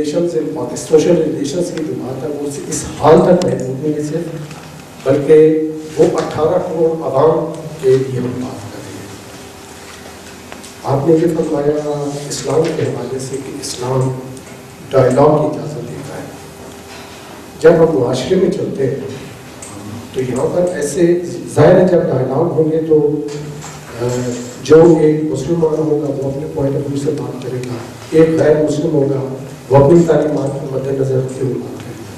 Social relations کی جو بات ہے وہ اس حال تک محدود نہیں ہے صرف، بلکہ وہ 18 کروڑ عوام کے لیے ہم بات کر رہے ہیں۔ آپ نے یہ فرمایا اسلام کے حوالے سے کہ اسلام ڈائلاگ کی اجازت دیتا ہے۔ جب ہم معاشرے میں چلتے ہیں تو یہاں پر ایسے ظاہر ہے جب ڈائلاگ ہوں گے تو جو ایک مسلمان ہوگا وہ اپنے پوائنٹ آف ویو سے بات کرے گا، ایک غیر مسلم ہوگا وہ اپنی تعلیمات کو مد نظر رکھتے ہوئے بات کرے گا۔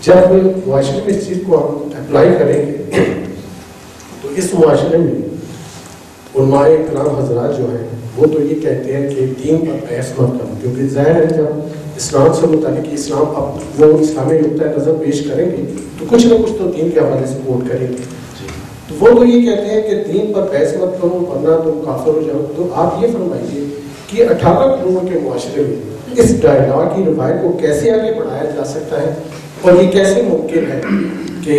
جب معاشرے میں اس چیز کو ہم اپلائی کریں گے تو اس معاشرے میں علماء کرام حضرات جو ہیں وہ تو یہ کہتے ہیں کہ دین پر بحث مت کرو، کیونکہ ظاہر ہے جب اسلام سے متعلق اسلام اب وہ اسلامی نقطۂ نظر پیش کریں گے تو کچھ نہ کچھ تو دین کے حوالے سے کوٹ کریں گے۔ تو وہ تو یہ کہتے ہیں کہ دین پر بحث مت کرو ورنہ تم کافر ہو جاؤ۔ تو آپ یہ فرمائیے کہ 18 کروڑ کے معاشرے میں اس ڈائلاگ کی روایت کو کیسے آگے بڑھایا جا سکتا ہے، اور یہ کیسے ممکن ہے کہ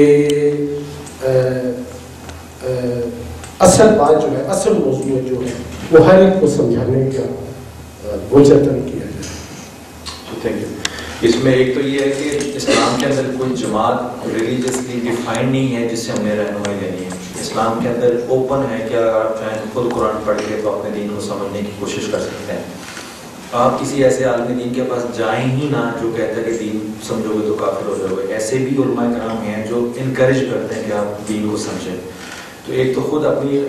اصل بات جو ہے، اصل موضوع جو ہے وہ ہر ایک کو سمجھانے کا گوچرتن کیا جائے۔ Thank you. اس میں ایک تو یہ ہے کہ اسلام کے اندر کوئی جماعت ریلیجسلی ڈیفائن نہیں ہے جس سے ہمیں رہنمائی لینی ہے۔ اسلام کے اندر اوپن ہے کہ اگر آپ چاہیں خود قرآن پڑھ کے تو اپنے دین کو سمجھنے کی کوشش کر سکتے ہیں۔ آپ کسی ایسے عالم دین کے پاس جائیں ہی نہ جو کہتا ہے کہ دین سمجھو گے تو کافر ہو جاؤ گے۔ ایسے بھی علماء کرام ہیں جو انکریج کرتے ہیں کہ آپ دین کو سمجھیں۔ تو ایک تو خود اپنی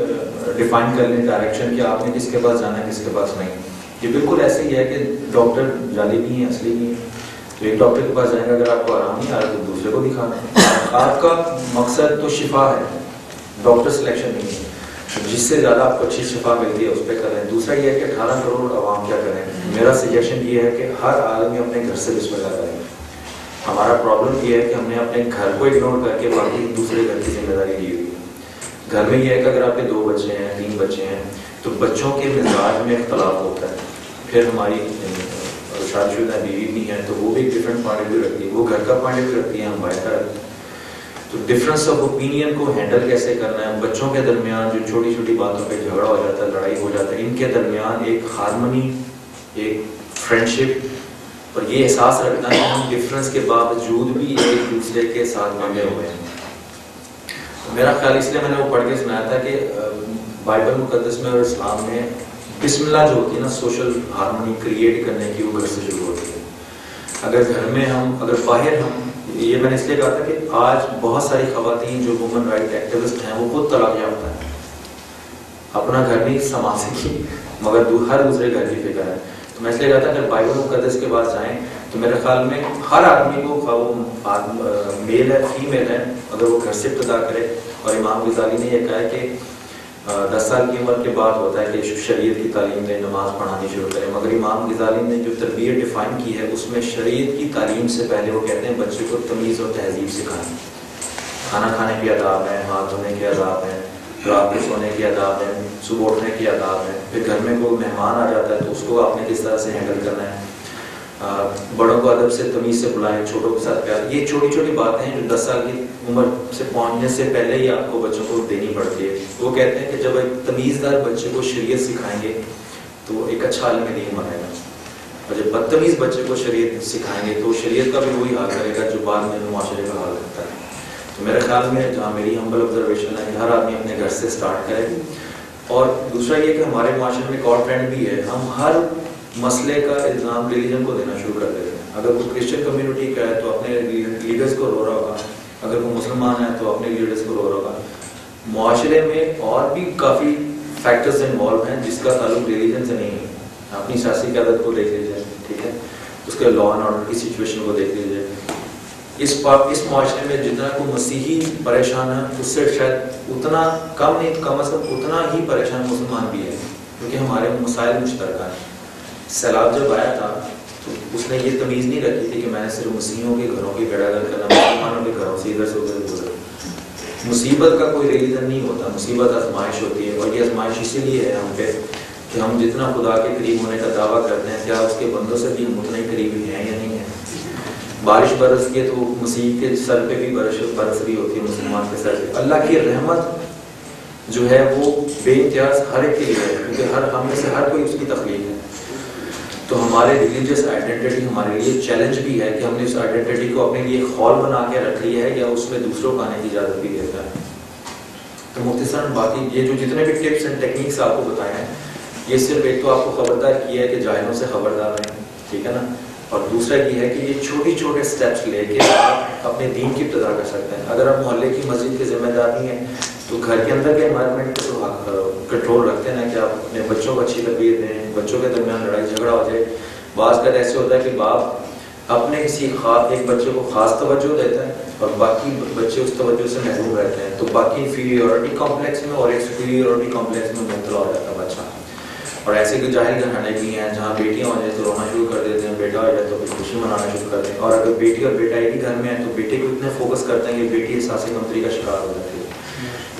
ڈیفائن کر لیں ڈائریکشن کہ آپ نے کس کے پاس جانا ہے کس کے پاس نہیں۔ یہ بالکل ایسے ہی ہے کہ ڈاکٹر جعلی بھی ہیں اصلی بھی ہیں۔ تو ایک ڈاکٹر کے پاس جائیں گے اگر آپ کو آرام نہیں آ رہا تو دوسرے کو دکھانا ہے۔ آپ کا مقصد تو شفا ہے، ڈاکٹر سلیکشن نہیں ہے۔ جس سے زیادہ آپ کو اچھی شفا ملتی ہے اس پہ کریں۔ دوسرا یہ ہے کہ 18 کروڑ عوام کیا کریں۔ میرا سجیشن یہ ہے کہ ہر آدمی اپنے گھر سے بسم اللہ کریں۔ ہمارا پرابلم یہ ہے کہ ہم نے اپنے گھر کو اگنور کر کے باقی دوسرے گھر کی ذمہ داری لی ہوئی ہے۔ گھر میں یہ ہے کہ اگر آپ کے 2 بچے ہیں 3 بچے ہیں تو بچوں کے مزاج میں اختلاف ہوتا ہے۔ پھر ہماری شادی شدہ بیوی بھی ہیں تو وہ بھی ڈفرینٹ پوائنٹ آف ویو رکھتی ہے، وہ گھر کا پوائنٹ آف ویو رکھتی ہے، ہم باہر کا رکھتے ہیں۔ تو ڈفرینس آف اوپینین کو ہینڈل کیسے کرنا ہے، بچوں کے درمیان جو چھوٹی چھوٹی باتوں پہ جھگڑا ہو جاتا ہے، لڑائی ہو جاتا ہے، ان کے درمیان ایک ہارمنی، ایک فرینڈشپ اور یہ احساس رکھنا ہے کہ ہم ڈفرینس کے باوجود بھی ایک دوسرے کے ساتھ ملے ہوئے ہیں۔ میرا خیال اس لیے میں نے وہ پڑھ کے سنایا تھا کہ بائبل مقدس میں اور اسلام میں بسم اللہ جو ہوتی ہے نا سوشل ہارمونی کریٹ کرنے کی، وہ گھر سے شروع ہوتی ہے۔ اگر گھر میں ہم، اگر باہر ہم، یہ میں نے اس لیے کہا تھا کہ آج بہت ساری خواتین جو وومن رائٹ ایکٹیوسٹ ہیں وہ خود طلاق یافتہ ہیں، اپنا گھر نہیں سنبھال سکی مگر ہر دوسرے گھر کی فکر ہے۔ تو میں اس لیے کہا تھا اگر بائبل مقدس کے پاس جائیں تو میرے خیال میں ہر آدمی کو، میل ہے فیمیل ہے، اگر وہ گھر سے ابتدا کرے۔ اور امام غزالی نے یہ کہا ہے کہ 10 سال کی عمر کے بعد ہوتا ہے کہ شریعت کی تعلیم دیں، نماز پڑھانی شروع کریں، مگر امام غزالی نے جو تربیت ڈیفائن کی ہے اس میں شریعت کی تعلیم سے پہلے وہ کہتے ہیں بچے کو تمیز اور تہذیب سکھائیں۔ کھانا کھانے کے آداب ہیں، ہاتھ دھونے کے آداب ہیں، رات کو سونے کے آداب ہیں، صبح اٹھنے کے آداب ہیں۔ پھر گھر میں کوئی مہمان آ جاتا ہے تو اس کو آپ نے کس طرح سے ہینڈل کرنا ہے، بڑوں کو ادب سے تمیز سے بلائیں، چھوٹوں کے ساتھ پیار۔ یہ چھوٹی چھوٹی باتیں ہیں جو 10 سال کی عمر سے پہنچنے سے پہلے ہی آپ کو بچوں کو دینی پڑتی ہے۔ وہ کہتے ہیں کہ جب ایک تمیزدار بچے کو شریعت سکھائیں گے تو ایک اچھا عالم دین بنے گا، اور جب بدتمیز بچے کو شریعت سکھائیں گے تو شریعت کا بھی وہی حال کرے گا جو بعد میں معاشرے کا حال کرتا ہے۔ تو میرے خیال میں جہاں میری ہمبل آبزرویشن ہے کہ ہر آدمی اپنے گھر سے سٹارٹ کرے۔ اور دوسرا یہ کہ ہمارے معاشرے میں ایک اور ٹرینڈ بھی ہے، ہم ہر مسئلے کا الزام ریلیجن کو دینا شروع کر دیتے ہیں۔ اگر کوئی کرسچن کمیونٹی کا ہے تو اپنے لیڈرز کو رو رہا ہوگا، اگر کوئی مسلمان ہے تو اپنے لیڈرز کو رو رہا ہوگا۔ معاشرے میں اور بھی کافی فیکٹرز انوالو ہیں جس کا تعلق ریلیجن سے نہیں ہے۔ اپنی سیاسی قیادت کو دیکھ لیجیے، ٹھیک ہے، اس کے لا اینڈ آرڈر کی سچویشن کو دیکھ لیجیے۔ اس معاشرے میں جتنا کوئی مسیحی پریشان ہے اس سے شاید اتنا کم نہیں، کم از کم اتنا ہی پریشان مسلمان بھی ہے، کیونکہ ہمارے مسائل مشترکہ ہیں۔ سیلاب جب آیا تھا تو اس نے یہ تمیز نہیں رکھی تھی کہ میں نے صرف مسیحیوں کے گھروں کی بیڑا گرد کرنا، مسلمانوں کے گھروں سے ادھر سے ادھر گزر۔ مصیبت کا کوئی ریلیجن نہیں ہوتا، مصیبت آزمائش ہوتی ہے، اور یہ آزمائش اسی لیے ہے ہم پہ کہ ہم جتنا خدا کے قریب ہونے کا دعویٰ کرتے ہیں کیا اس کے بندوں سے بھی ہم اتنے قریبی ہیں یا نہیں ہیں۔ بارش برستی ہے تو مسیح کے سر پہ بھی برس رہی ہوتی ہے، مسلمان کے سر پہ۔ اللہ کی رحمت جو ہے وہ بے امتیاز ہر ایک کے لیے ہے، کیونکہ ہم میں سے ہر کوئی اس کی تخلیق ہے۔ تو ہمارے ریلیجیس آئیڈینٹی ہمارے لیے چیلنج بھی ہے کہ ہم نے اس آئیڈینٹی کو اپنے لیے خول بنا کے رکھ لی ہے یا اس میں دوسروں کو آنے کی اجازت بھی دیتا ہے. تو مختصراً باقی یہ جو جتنے بھی ٹپس اینڈ ٹیکنیکس آپ کو بتائے ہیں یہ صرف ایک تو آپ کو خبردار کیا ہے کہ جاہلوں سے خبردار رہیں, ٹھیک ہے نا, اور دوسرا یہ ہے کہ یہ چھوٹے سٹیپس لے کے آپ اپنے دین کی ابتدا کر سکتے ہیں. اگر آپ محلے کی مسجد کے ذمہ دار نہیں ہیں تو گھر کے اندر کے انوائرمنٹ کو کنٹرول رکھتے ہیں نا کہ آپ اپنے بچوں کو اچھی تربیت دیں, بچوں کے درمیان لڑائی جھگڑا ہو جائے. بعض کا ایسے ہوتا ہے کہ باپ اپنے کسی خاص ایک بچے کو خاص توجہ دیتا ہے اور باقی بچے اس توجہ سے محروم رہتے ہیں, تو باقی انفیریورٹی کمپلیکس میں اور ایک سپیریورٹی کمپلیکس میں مبتلا ہو جاتا ہے بچہ. اور ایسے کہ جاہل گھرانے بھی ہیں جہاں بیٹیاں ہو جائیں تو رونا شروع کر دیتے ہیں, بیٹا ہو جائے تو پھر خوشی منانا شروع کر دیتے ہیں, اور اگر بیٹی اور بیٹا ایک ہی گھر میں ہے تو بیٹے کو اتنے فوکس کرتے ہیں کہ بیٹی احساس کمتری کا شکار ہو جاتی ہے.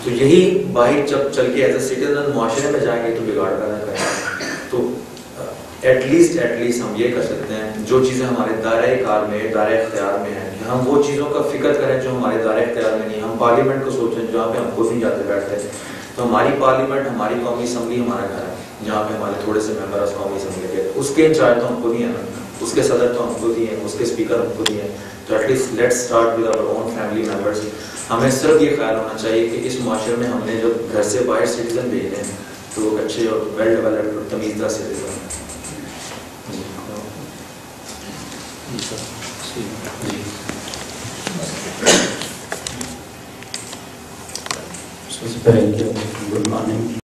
تو یہی باہر جب چل کے ایز اے سٹیزن معاشرے میں جائیں گے تو بگاڑ پیدا کریں گے. تو ایٹ لیسٹ ہم یہ کر سکتے ہیں جو چیزیں ہمارے دائرۂ کار میں دائرۂ اختیار میں ہیں کہ ہم وہ چیزوں کا فکر کریں جو ہمارے دائرۂ اختیار میں نہیں. ہم پارلیمنٹ کو سوچیں جہاں پہ ہم خود نہیں جاتے بیٹھتے, تو ہماری پارلیمنٹ ہماری قومی اسمبلی ہمارا گھر ہے جہاں پہ ہمارے تھوڑے سے ممبر اس قومی اسمبلی کے, اس کے انچارج تو ہم خود ہی ہیں نا, اس کے صدر تو ہم خود ہی ہیں, اس کے اسپیکر ہم خود ہی ہیں. تو at least let's start with our own family members. ہمیں صرف یہ خیال ہونا چاہیے کہ اس معاشرے میں ہم نے جب گھر سے باہر سٹیزن بھیجے ہیں تو وہ اچھے اور ویل ڈیولپڈ اور تمیزدار سٹیزن ہیں. Good morning.